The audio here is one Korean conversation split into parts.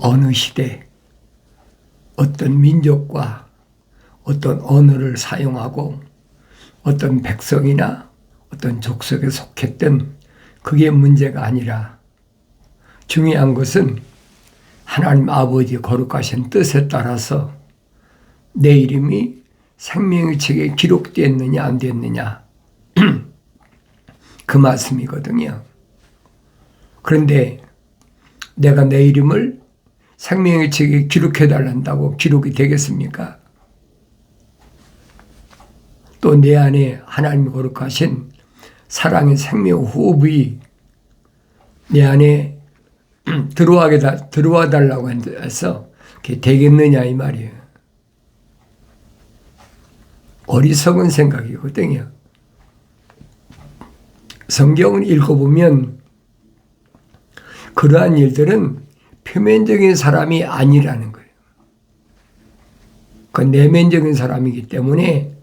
어느 시대 어떤 민족과 어떤 언어를 사용하고 어떤 백성이나 어떤 족속에 속했던 그게 문제가 아니라 중요한 것은 하나님 아버지의 거룩하신 뜻에 따라서 내 이름이 생명의 책에 기록되었느냐 안 됐느냐 그 말씀이거든요. 그런데 내가 내 이름을 생명의 책에 기록해달란다고 기록이 되겠습니까? 또 내 안에 하나님이 거룩하신 사랑의 생명 호흡이 내 안에 들어와 달라고 해서 그게 되겠느냐 이 말이에요. 어리석은 생각이거든요. 성경을 읽어보면 그러한 일들은 표면적인 사람이 아니라는 거예요. 그 내면적인 사람이기 때문에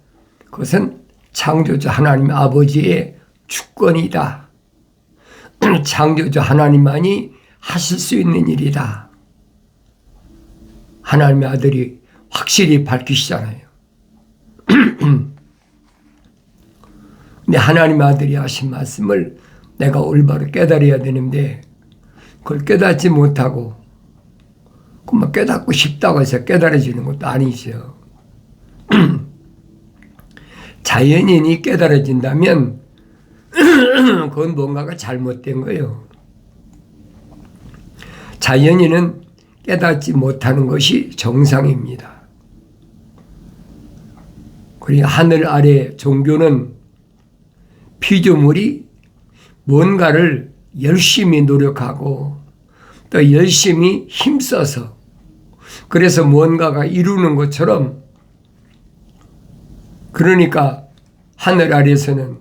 그것은 창조주 하나님 아버지의 주권이다. 창조주 하나님만이 하실 수 있는 일이다. 하나님의 아들이 확실히 밝히시잖아요. 근데 하나님의 아들이 하신 말씀을 내가 올바로 깨달아야 되는데 그걸 깨닫지 못하고 그만 깨닫고 싶다고 해서 깨달아지는 것도 아니죠. 자연인이 깨달아진다면 그건 뭔가가 잘못된 거예요. 자연인은 깨닫지 못하는 것이 정상입니다. 그리고 하늘 아래 종교는 피조물이 뭔가를 열심히 노력하고 또 열심히 힘써서 그래서 뭔가가 이루는 것처럼 그러니까 하늘 아래에서는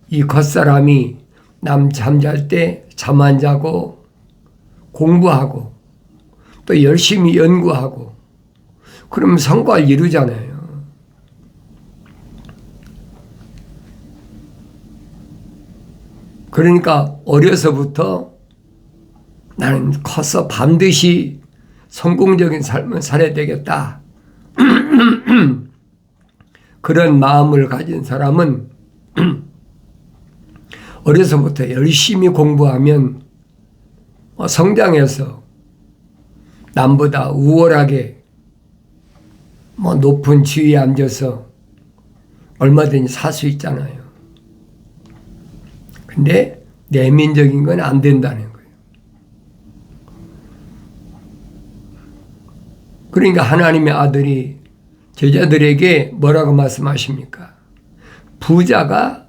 이 겉사람이 남 잠잘 때 잠 안 자고 공부하고 또 열심히 연구하고 그러면 성과를 이루잖아요. 그러니까 어려서부터 나는 커서 반드시 성공적인 삶을 살아야 되겠다. 그런 마음을 가진 사람은 어려서부터 열심히 공부하면 성장해서 남보다 우월하게 높은 지위에 앉아서 얼마든지 살 수 있잖아요. 근데 내면적인 건 안 된다는 거예요. 그러니까 하나님의 아들이 제자들에게 뭐라고 말씀하십니까? 부자가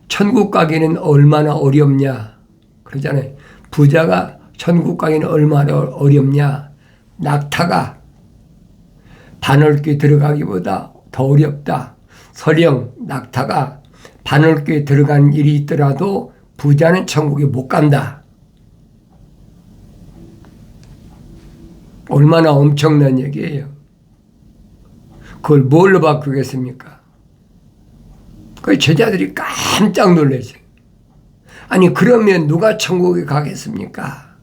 천국 가기는 얼마나 어렵냐 그러잖아요. 부자가 천국 가기는 얼마나 어렵냐. 낙타가 바늘귀에 들어가기보다 더 어렵다. 설령 낙타가 바늘귀에 들어간 일이 있더라도 부자는 천국에 못 간다. 얼마나 엄청난 얘기예요. 그걸 뭘로 바꾸겠습니까? 그 제자들이 깜짝 놀라죠. 아니 그러면 누가 천국에 가겠습니까?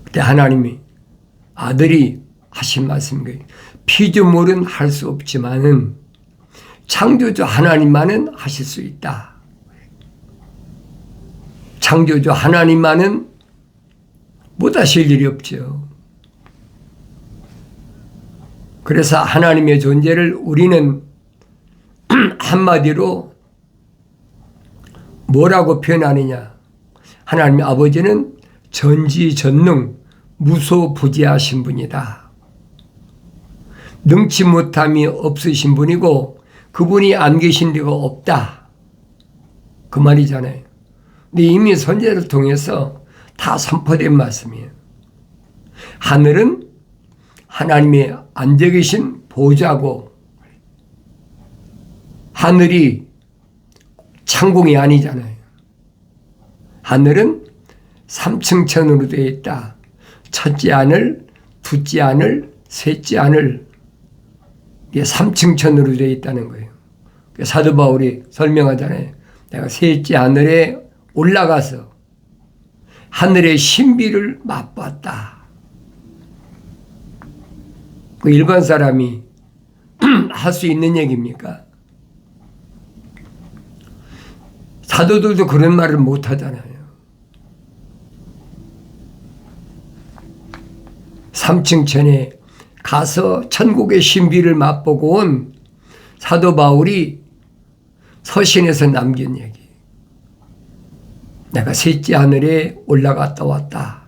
그때 하나님이 아들이 하신 말씀이 피조물은 할 수 없지만은 창조주 하나님만은 하실 수 있다. 창조주 하나님만은 못 하실 일이 없죠. 그래서 하나님의 존재를 우리는 한마디로 뭐라고 표현하느냐. 하나님의 아버지는 전지전능 무소부지하신 분이다. 능치 못함이 없으신 분이고 그분이 안 계신 데가 없다. 그 말이잖아요. 근데 이미 선지자를 통해서 다 선포된 말씀이에요. 하늘은 하나님의 앉아 계신 보좌고 하늘이 창공이 아니잖아요. 하늘은 3층천으로 되어 있다. 첫째 하늘, 둘째 하늘, 셋째 하늘 이게 3층천으로 되어 있다는 거예요. 사도 바울이 설명하잖아요. 내가 셋째 하늘에 올라가서 하늘의 신비를 맛봤다. 그 일반 사람이 할 수 있는 얘기입니까? 사도들도 그런 말을 못 하잖아요. 3층천에 가서 천국의 신비를 맛보고 온 사도 바울이 서신에서 남긴 얘기. 내가 셋째 하늘에 올라갔다 왔다.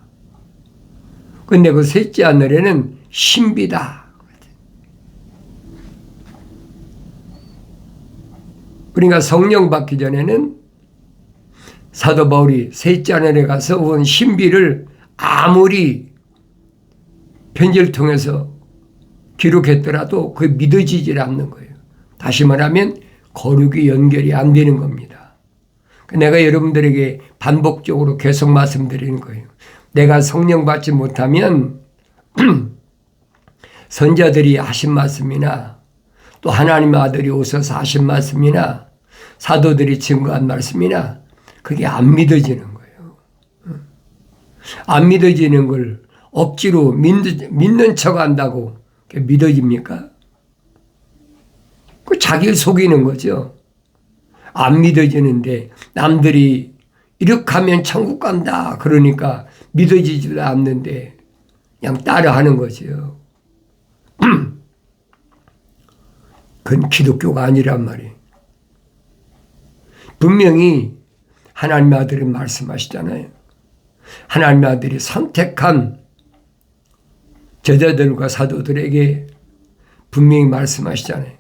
근데 그 셋째 하늘에는 신비다. 그러니까 성령 받기 전에는 사도 바울이 셋째 하늘에 가서 온 신비를 아무리 편지를 통해서 기록했더라도 그게 믿어지질 않는 거예요. 다시 말하면 거룩이 연결이 안 되는 겁니다. 내가 여러분들에게 반복적으로 계속 말씀드리는 거예요. 내가 성령 받지 못하면 선자들이 하신 말씀이나 또 하나님의 아들이 오셔서 하신 말씀이나 사도들이 증거한 말씀이나 그게 안 믿어지는 거예요. 안 믿어지는 걸 억지로 믿는 척 한다고 믿어집니까? 그 자기를 속이는 거죠. 안 믿어지는데 남들이 이렇게 하면 천국 간다 그러니까 믿어지지도 않는데 그냥 따라 하는 거죠. 그건 기독교가 아니란 말이에요. 분명히 하나님의 아들이 말씀하시잖아요. 하나님의 아들이 선택한 제자들과 사도들에게 분명히 말씀하시잖아요.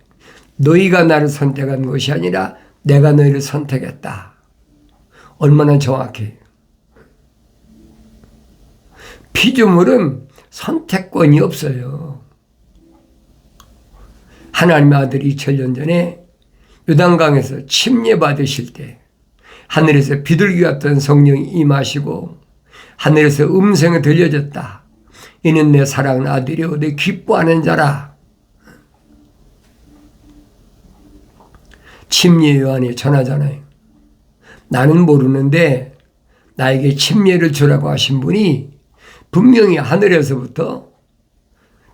너희가 나를 선택한 것이 아니라 내가 너희를 선택했다. 얼마나 정확해요. 피조물은 선택권이 없어요. 하나님의 아들이 2000년 전에 요단강에서 침례받으실 때 하늘에서 비둘기 같은 성령이 임하시고 하늘에서 음성이 들려졌다. 이는 내 사랑하는 아들이요 내 기뻐하는 자라. 침례 요한이 전하잖아요. 나는 모르는데 나에게 침례를 주라고 하신 분이 분명히 하늘에서부터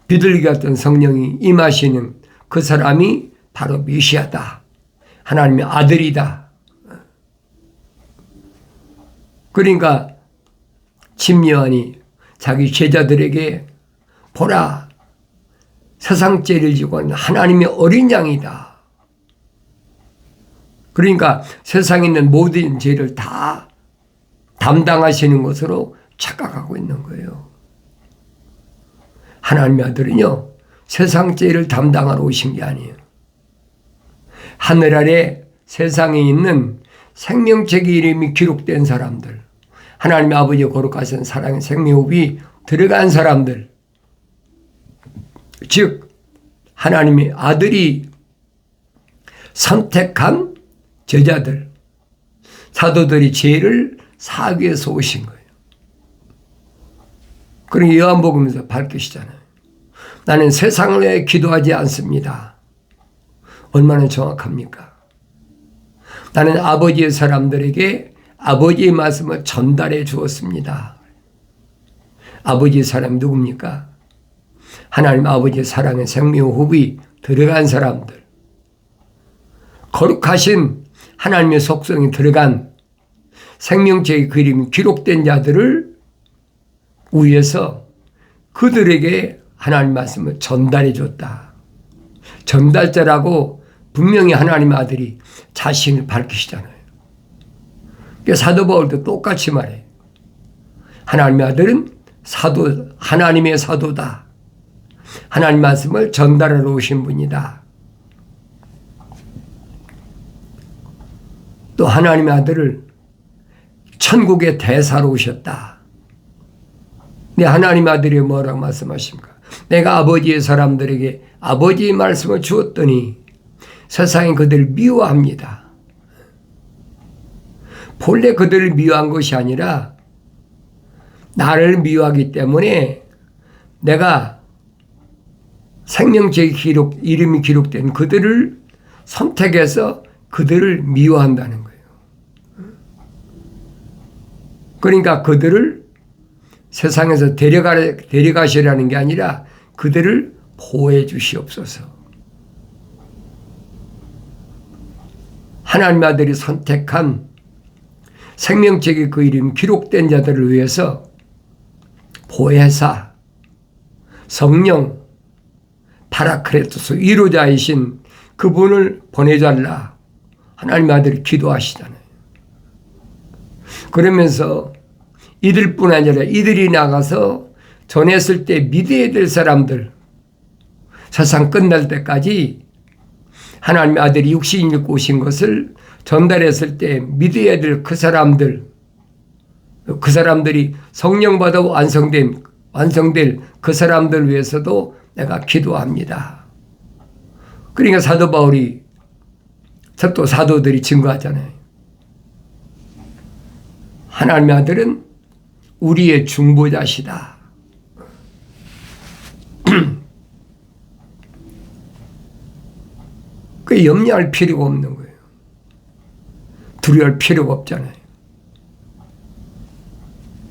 비둘기 같은 성령이 임하시는 그 사람이 바로 메시아다. 하나님의 아들이다. 그러니까 침례 요한이 자기 제자들에게 보라 세상 죄를 지고 있는 하나님의 어린 양이다. 그러니까 세상에 있는 모든 죄를 다 담당하시는 것으로 착각하고 있는 거예요. 하나님의 아들은요 세상 죄를 담당하러 오신 게 아니에요. 하늘 아래 세상에 있는 생명책의 이름이 기록된 사람들, 하나님의 아버지의 거룩하신 사랑의 생명호흡이 들어간 사람들, 즉 하나님의 아들이 선택한 제자들, 사도들이 죄를 사하기 위해서 오신 거예요. 그러니 요한복음에서 밝히시잖아요. 나는 세상을 위해 기도하지 않습니다. 얼마나 정확합니까? 나는 아버지의 사람들에게 아버지의 말씀을 전달해 주었습니다. 아버지의 사람이 누굽니까? 하나님 아버지의 사랑의 생명호흡이 들어간 사람들, 거룩하신 하나님의 속성이 들어간 생명체의 그림이 기록된 자들을 위해서 그들에게 하나님 말씀을 전달해 줬다. 전달자라고 분명히 하나님의 아들이 자신을 밝히시잖아요. 사도 바울도 똑같이 말해요. 하나님의 아들은 사도, 하나님의 사도다. 하나님 말씀을 전달하러 오신 분이다. 또 하나님의 아들을 천국의 대사로 오셨다. 네, 하나님의 아들이 뭐라고 말씀하십니까? 내가 아버지의 사람들에게 아버지의 말씀을 주었더니 세상이 그들을 미워합니다. 본래 그들을 미워한 것이 아니라 나를 미워하기 때문에 내가 생명책의 이름이 기록된 그들을 선택해서 그들을 미워한다는 거예요. 그러니까 그들을 세상에서 데려가시라는 게 아니라 그들을 보호해 주시옵소서. 하나님 아들이 선택한 생명책의 그 이름 기록된 자들을 위해서 보혜사, 성령, 파라크레토스 위로자이신 그분을 보내달라. 하나님 아들이 기도하시잖아요. 그러면서 이들뿐 아니라 이들이 나가서 전했을 때 믿어야 될 사람들, 세상 끝날 때까지 하나님의 아들이 육신을 입고 오신 것을 전달했을 때 믿어야 될 그 사람들이 성령 받아 완성될 그 사람들 위해서도 내가 기도합니다. 그러니까 사도 바울이 또 사도들이 증거하잖아요. 하나님의 아들은 우리의 중보자시다. 그 염려할 필요가 없는 거예요. 두려워할 필요가 없잖아요.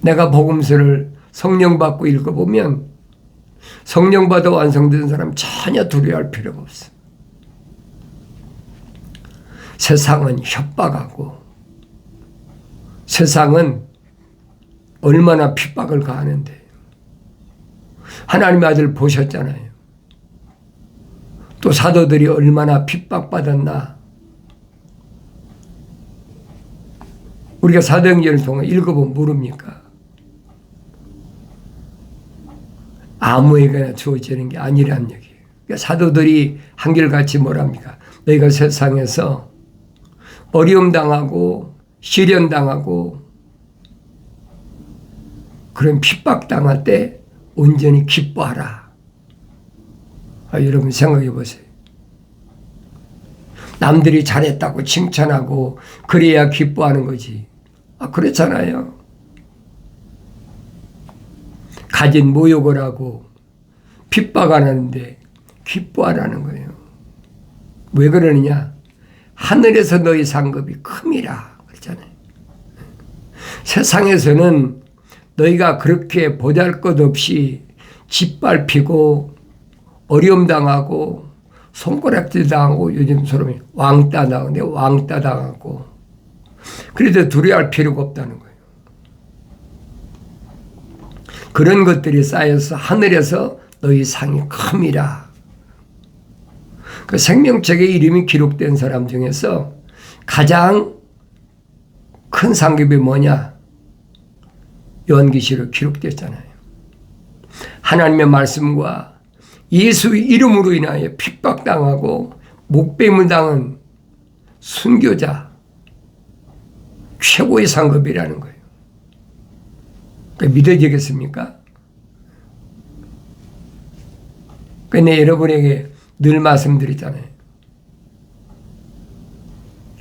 내가 복음서를 성령 받고 읽어보면 성령 받아 완성된 사람 전혀 두려워할 필요가 없어. 세상은 협박하고 세상은 얼마나 핍박을 가하는데 하나님의 아들 보셨잖아요. 또 사도들이 얼마나 핍박받았나. 우리가 사도행전을 통해 읽어보면 모릅니까? 아무에게나 주어지는 게 아니란 얘기예요. 그러니까 사도들이 한결같이 뭐랍니까? 너희가 세상에서 어려움 당하고 시련 당하고 그런 핍박 당할 때 온전히 기뻐하라. 여러분 생각해 보세요. 남들이 잘했다고 칭찬하고 그래야 기뻐하는 거지. 그렇잖아요. 가진 모욕을 하고 핍박 안 하는데 기뻐하라는 거예요. 왜 그러느냐? 하늘에서 너희 상급이 큼이라 그랬잖아요. 세상에서는 너희가 그렇게 보잘것없이 짓밟히고 어려움 당하고 손가락질 당하고 요즘 사람이 왕따 당하는데 왕따 당하고 그래도 두려워할 필요가 없다는 거예요. 그런 것들이 쌓여서 하늘에서 너희 상이 큼이라. 그 생명책에 이름이 기록된 사람 중에서 가장 큰 상급이 뭐냐? 요한계시록 기록됐잖아요. 하나님의 말씀과 예수 이름으로 인하여 핍박당하고 목배임을 당한 순교자 최고의 상급이라는 거예요. 믿어지겠습니까? 근데 여러분에게 늘 말씀드리잖아요.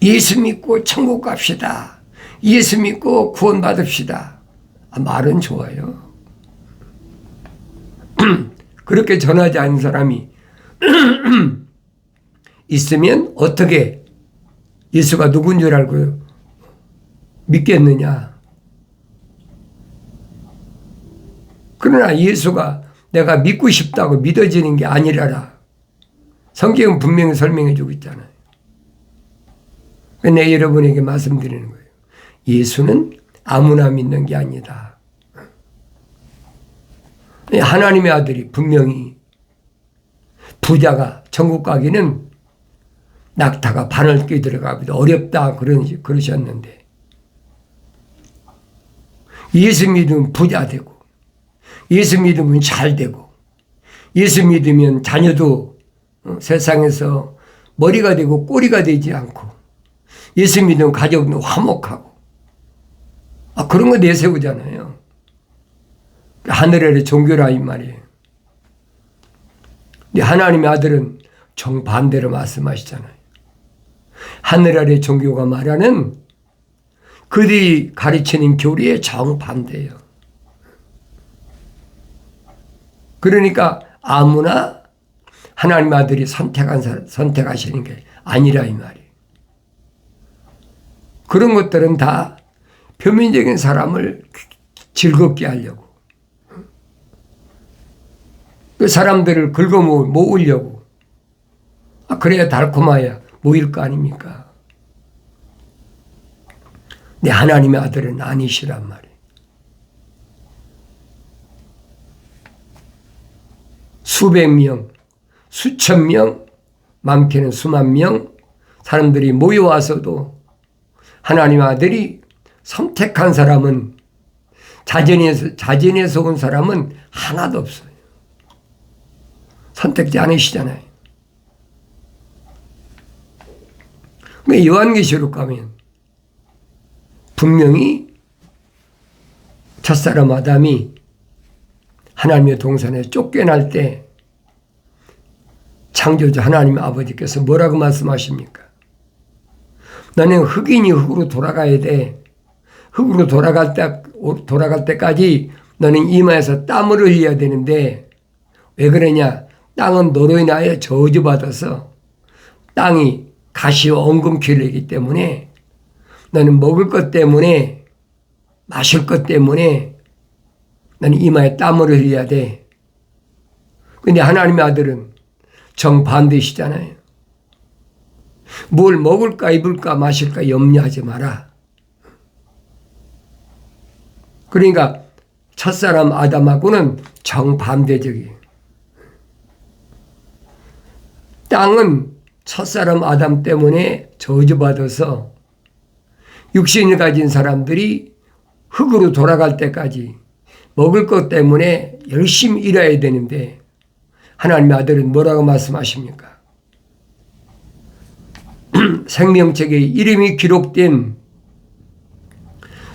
예수 믿고 천국 갑시다. 예수 믿고 구원 받읍시다. 말은 좋아요. 그렇게 전하지 않는 사람이 있으면 어떻게 예수가 누군 줄 알고 믿겠느냐. 그러나 예수가 내가 믿고 싶다고 믿어지는 게 아니라라. 성경은 분명히 설명해 주고 있잖아요. 근데 여러분에게 말씀드리는 거예요. 예수는 아무나 믿는 게 아니다. 하나님의 아들이 분명히 부자가 천국 가기는 낙타가 바늘 끼 들어가기도 어렵다 그러셨는데 예수 믿으면 부자 되고 예수 믿으면 잘 되고 예수 믿으면 자녀도 세상에서 머리가 되고 꼬리가 되지 않고 예수 믿으면 가족도 화목하고 그런 거 내세우잖아요. 하늘 아래 종교라 이 말이에요. 근데 하나님의 아들은 정반대로 말씀하시잖아요. 하늘 아래 종교가 말하는 그들이 가르치는 교리의 정반대예요. 그러니까 아무나 하나님의 아들이 선택하시는 게 아니라 이 말이에요. 그런 것들은 다 표면적인 사람을 즐겁게 하려고. 그 사람들을 긁어 모으려고. 그래야 달콤하야 모일 거 아닙니까? 내 하나님의 아들은 아니시란 말이에요. 수백 명, 수천 명, 많게는 수만 명 사람들이 모여와서도 하나님의 아들이 선택한 사람은 자진해서 온 사람은 하나도 없어요. 선택지 않으시잖아요. 근데 요한계시록 가면 분명히 첫사람 아담이 하나님의 동산에 쫓겨날 때 창조주 하나님 아버지께서 뭐라고 말씀하십니까? 너는 흙이니 흙으로 돌아가야 돼. 흙으로 돌아갈 때까지 너는 이마에서 땀을 흘려야 되는데 왜 그러냐? 땅은 너로 인하여 저주받아서 땅이 가시와 엉금퀴를 기 때문에 너는 먹을 것 때문에 마실 것 때문에 너는 이마에 땀을 흘려야 돼. 근데 하나님의 아들은 정반대시잖아요. 뭘 먹을까 입을까 마실까 염려하지 마라. 그러니까 첫사람 아담하고는 정반대적이에요. 땅은 첫사람 아담 때문에 저주받아서 육신을 가진 사람들이 흙으로 돌아갈 때까지 먹을 것 때문에 열심히 일해야 되는데 하나님의 아들은 뭐라고 말씀하십니까? 생명책에 이름이 기록된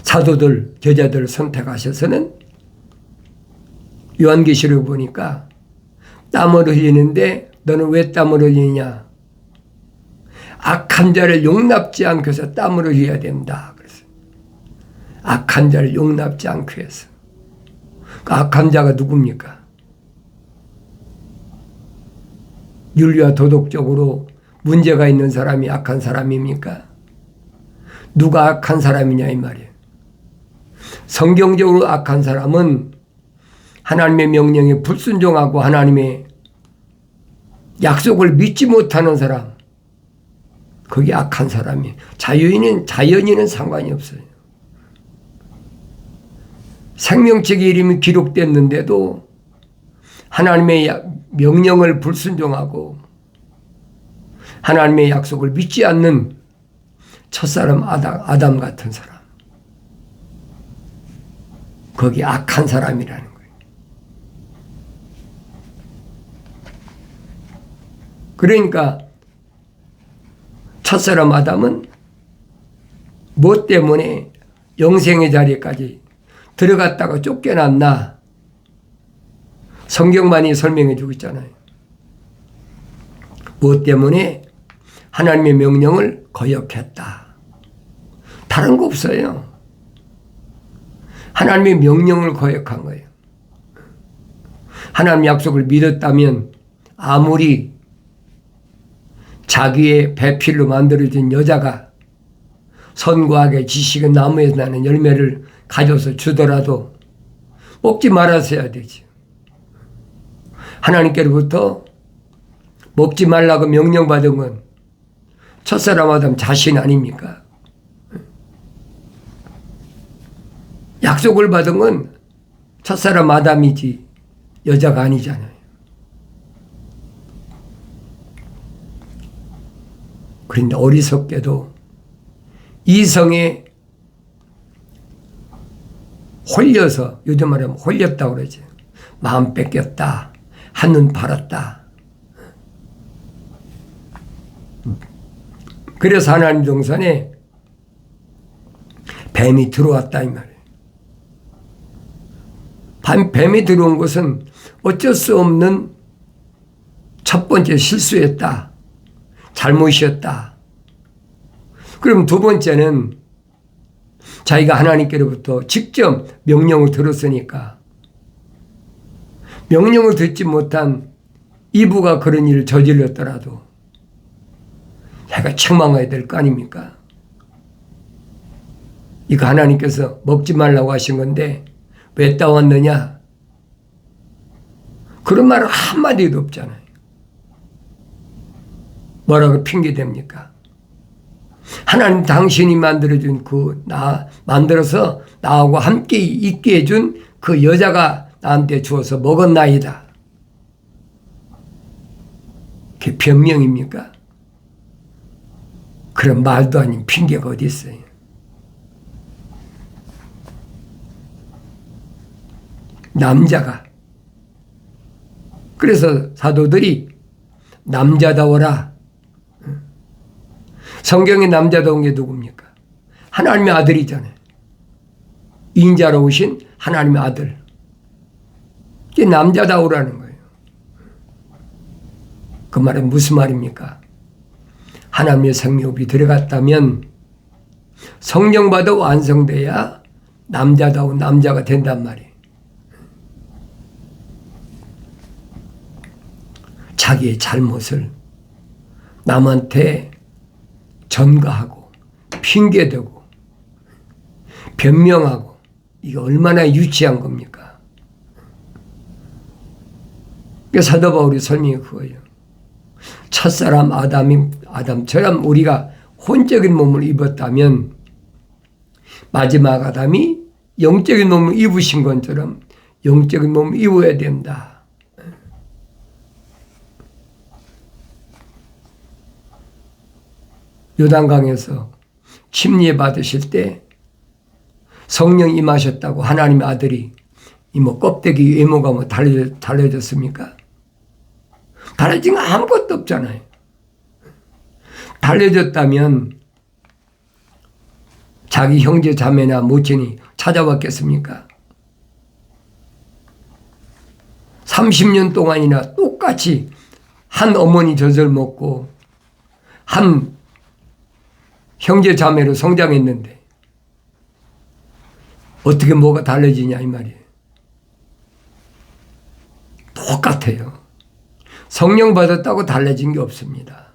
사도들, 제자들 선택하셔서는 요한계시록 보니까 땀을 흘리는데 너는 왜 땀을 흘리냐? 악한 자를 용납지 않고 해서 땀을 흘려야 된다. 그래서 악한 자를 용납지 않고 해서. 그 악한 자가 누굽니까? 윤리와 도덕적으로 문제가 있는 사람이 악한 사람입니까? 누가 악한 사람이냐 이 말이에요. 성경적으로 악한 사람은 하나님의 명령에 불순종하고 하나님의 약속을 믿지 못하는 사람, 그게 악한 사람이에요. 자연인은 상관이 없어요. 생명책의 이름이 기록됐는데도 하나님의 명령을 불순종하고 하나님의 약속을 믿지 않는 첫사람 아담 같은 사람, 거기 악한 사람이라는 거예요. 그러니까 첫사람 아담은 뭐 때문에 영생의 자리까지 들어갔다가 쫓겨났나? 성경만이 설명해 주고 있잖아요. 무엇 때문에? 하나님의 명령을 거역했다. 다른 거 없어요. 하나님의 명령을 거역한 거예요. 하나님 약속을 믿었다면 아무리 자기의 배필로 만들어진 여자가 선과 악의 지식은 나무에서 나는 열매를 가져서 주더라도 먹지 말았어야 되지. 하나님께로부터 먹지 말라고 명령받은 건 첫사람 아담 자신 아닙니까? 약속을 받은 건 첫사람 아담이지 여자가 아니잖아요. 그런데 어리석게도 이성에 홀려서, 요즘 말하면 홀렸다고 그러지. 마음 뺏겼다. 한눈 팔았다. 그래서 하나님 동산에 뱀이 들어왔다 이 말이에요. 뱀이 들어온 것은 어쩔 수 없는 첫 번째 실수였다. 잘못이었다. 그럼 두 번째는 자기가 하나님께로부터 직접 명령을 들었으니까 명령을 듣지 못한 이브가 그런 일을 저질렀더라도 자기가 책망해야 될 거 아닙니까? 이거 하나님께서 먹지 말라고 하신 건데 왜 따왔느냐? 그런 말은 한마디도 없잖아요. 뭐라고 핑계댑니까? 하나님 당신이 만들어준 만들어서 나하고 함께 있게 해준 그 여자가 나한테 주어서 먹었나이다. 그게 변명입니까? 그런 말도 아닌 핑계가 어디 있어요? 남자가. 그래서 사도들이 남자다워라. 성경에 남자다운 게 누굽니까? 하나님의 아들이잖아요. 인자로 오신 하나님의 아들. 이게 남자다우라는 거예요. 그 말은 무슨 말입니까? 하나님의 생명이 들어갔다면 성령받아 완성돼야 남자다운 남자가 된단 말이에요. 자기의 잘못을 남한테 전가하고 핑계대고 변명하고 이게 얼마나 유치한 겁니까? 사도 바울이 설명이 그거예요. 첫사람 아담처럼 우리가 혼적인 몸을 입었다면 마지막 아담이 영적인 몸을 입으신 것처럼 영적인 몸을 입어야 된다. 요단강에서 침례 받으실 때 성령 임하셨다고 하나님의 아들이 껍데기 외모가 달라졌습니까? 달라진 거 아무것도 없잖아요. 달라졌다면 자기 형제 자매나 모친이 찾아왔겠습니까? 30년 동안이나 똑같이 한 어머니 젖을 먹고 한 형제 자매로 성장했는데 어떻게 뭐가 달라지냐 이 말이에요. 똑같아요. 성령 받았다고 달라진 게 없습니다.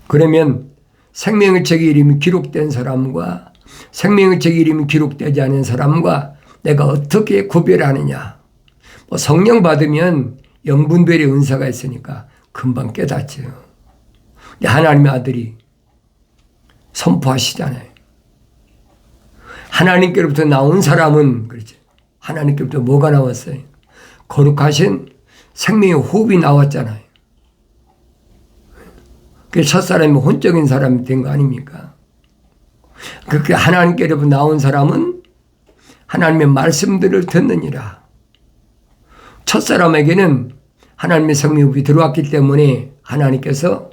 그러면 생명의 책의 이름이 기록된 사람과 생명의 책의 이름이 기록되지 않은 사람과 내가 어떻게 구별하느냐. 성령 받으면 영분별의 은사가 있으니까 금방 깨닫죠. 하나님의 아들이 선포하시잖아요. 하나님께로부터 나온 사람은 그렇죠. 하나님께로부터 뭐가 나왔어요? 거룩하신 생명의 호흡이 나왔잖아요. 그 첫사람이 혼적인 사람이 된 거 아닙니까? 그렇게 하나님께로부터 나온 사람은 하나님의 말씀들을 듣느니라. 첫사람에게는 하나님의 생명이 들어왔기 때문에 하나님께서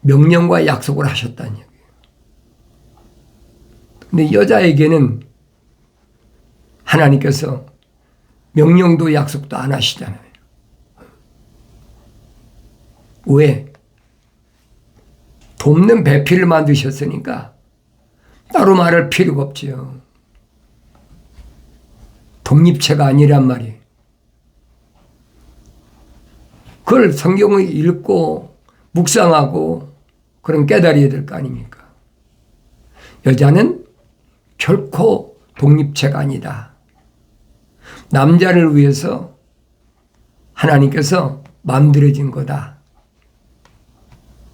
명령과 약속을 하셨다는 얘기예요. 근데 여자에게는 하나님께서 명령도 약속도 안 하시잖아요. 왜? 돕는 배필을 만드셨으니까 따로 말할 필요가 없지요. 독립체가 아니란 말이에요. 그걸 성경을 읽고 묵상하고 그런 깨달아야 될 거 아닙니까? 여자는 결코 독립체가 아니다. 남자를 위해서 하나님께서 만들어진 거다.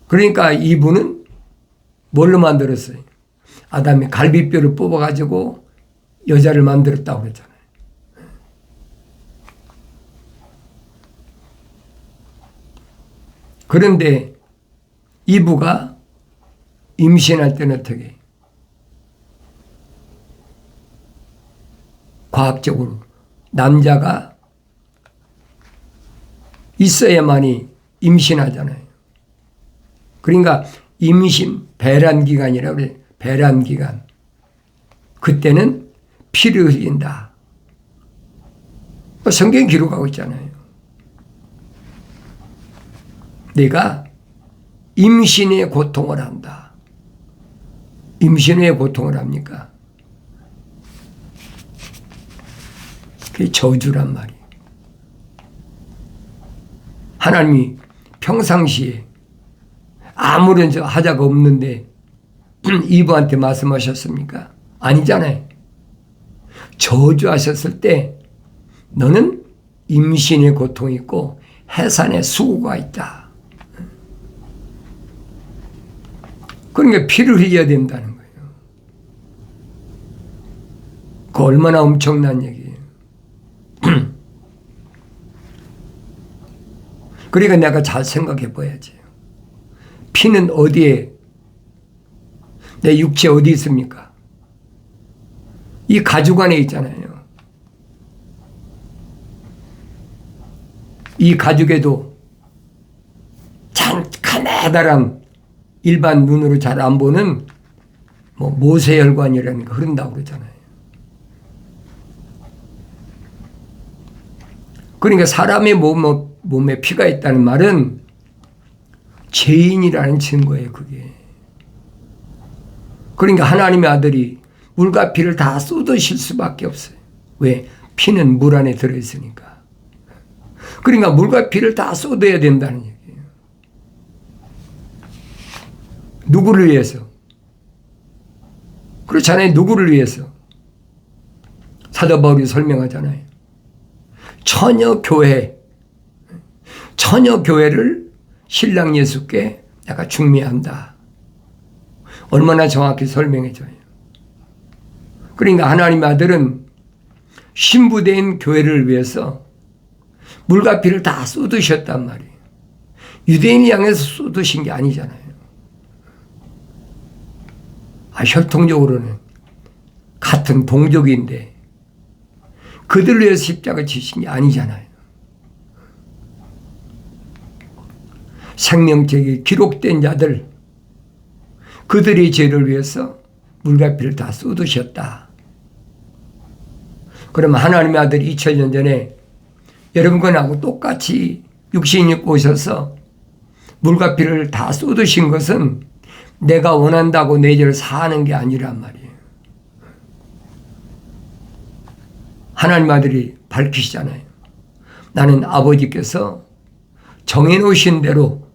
그러니까 이분은 뭘로 만들었어요? 아담이 갈비뼈를 뽑아가지고 여자를 만들었다고 그랬잖아요. 그런데 이브가 임신할 때는 어떻게? 과학적으로 남자가 있어야만이 임신하잖아요. 그러니까 임신, 배란기간이라고 그래요. 배란기간. 그때는 피를 흘린다. 성경 기록하고 있잖아요. 내가 임신의 고통을 한다. 임신의 고통을 합니까? 그게 저주란 말이에요. 하나님이 평상시에 아무런 하자가 없는데 이브한테 말씀하셨습니까? 아니잖아요. 저주하셨을 때 너는 임신의 고통이 있고 해산의 수고가 있다. 그러니까 피를 흘려야 된다는 거예요. 그 얼마나 엄청난 얘기예요. 그러니까 내가 잘 생각해 봐야지. 피는 어디에, 내 육체 어디 있습니까? 이 가죽 안에 있잖아요. 이 가죽에도 가느다란 일반 눈으로 잘 안 보는 모세혈관이라는 거 흐른다고 그러잖아요. 그러니까 사람의 몸에 피가 있다는 말은 죄인이라는 증거예요, 그게. 그러니까 하나님의 아들이 물과 피를 다 쏟으실 수밖에 없어요. 왜? 피는 물 안에 들어있으니까. 그러니까 물과 피를 다 쏟아야 된다는 얘기예요. 누구를 위해서? 그렇잖아요. 누구를 위해서? 사도 바울이 설명하잖아요. 처녀교회를 신랑 예수께 내가 중매한다. 얼마나 정확히 설명해줘요. 그러니까 하나님의 아들은 신부된 교회를 위해서 물과 피를 다 쏟으셨단 말이에요. 유대인을 향해서 쏟으신 게 아니잖아요. 혈통적으로는 같은 동족인데 그들을 위해서 십자가 지신 게 아니잖아요. 생명책이 기록된 자들, 그들의 죄를 위해서 물과 피를 다 쏟으셨다. 그러면 하나님의 아들이 2000년 전에 여러분과나하고 똑같이 육신 입고 오셔서 물과 피를 다 쏟으신 것은 내가 원한다고 내 죄를 사하는 게 아니란 말이에요. 하나님 아들이 밝히시잖아요. 나는 아버지께서 정해놓으신 대로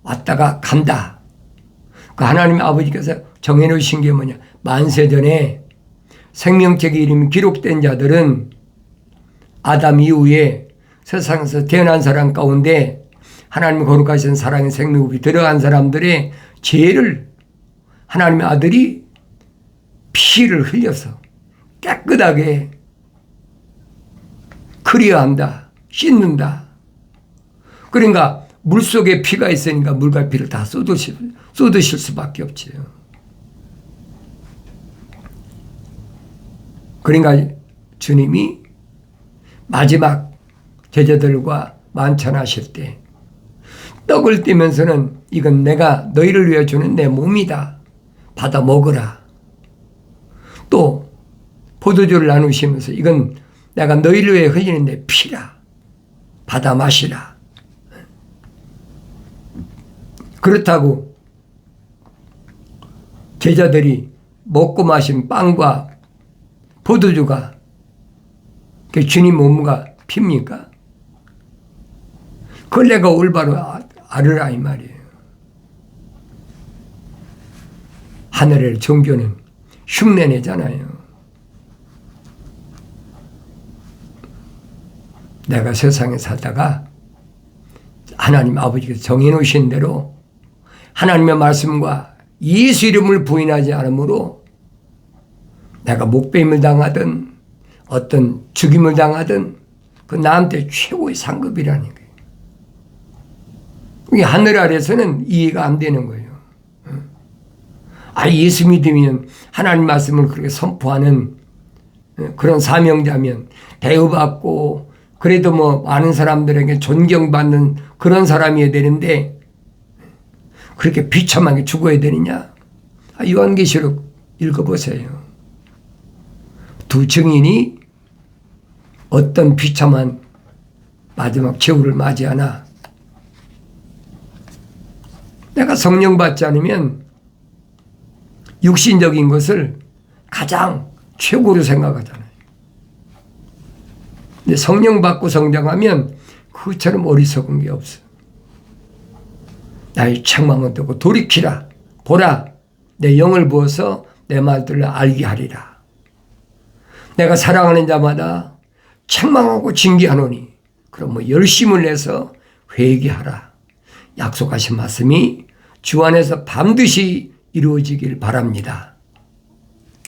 왔다가 간다. 그 하나님 아버지께서 정해놓으신 게 뭐냐? 만세전에 생명책의 이름이 기록된 자들은 아담 이후에 세상에서 태어난 사람 가운데 하나님 거룩하신 사랑의 생명이 들어간 사람들의 죄를 하나님의 아들이 피를 흘려서 깨끗하게 클리어한다. 씻는다. 그러니까 물속에 피가 있으니까 물과 피를 다 쏟으실 수밖에 없지요. 그러니까 주님이 마지막 제자들과 만찬하실 때 떡을 떼면서는 이건 내가 너희를 위해 주는 내 몸이다. 받아 먹으라. 또 포도주를 나누시면서 이건 내가 너희를 위해 흘리는 내 피라. 받아 마시라. 그렇다고 제자들이 먹고 마신 빵과 포도주가 주님 몸과 피입니까? 그걸 내가 올바로 알으라 이 말이에요. 하늘의 종교는 흉내내잖아요. 내가 세상에 살다가 하나님 아버지께서 정해놓으신 대로 하나님의 말씀과 예수 이름을 부인하지 않으므로 내가 목배임을 당하든 어떤 죽임을 당하든 그 나한테 최고의 상급이라는 거예요. 이게 하늘 아래서는 이해가 안 되는 거예요. 예수 믿으면 하나님 말씀을 그렇게 선포하는 그런 사명자면 대우받고 그래도 많은 사람들에게 존경받는 그런 사람이어야 되는데 그렇게 비참하게 죽어야 되느냐? 요한계시록 읽어보세요. 두 증인이 어떤 비참한 마지막 최후를 맞이하나? 내가 성령 받지 않으면 육신적인 것을 가장 최고로 생각하잖아요. 근데 성령 받고 성장하면 그처럼 어리석은 게 없어. 나의 책망은 듣고 돌이키라. 보라. 내 영을 부어서 내 말들을 알게 하리라. 내가 사랑하는 자마다 책망하고 징계하노니 그럼 열심을 내서 회개하라. 약속하신 말씀이 주 안에서 반드시 이루어지길 바랍니다.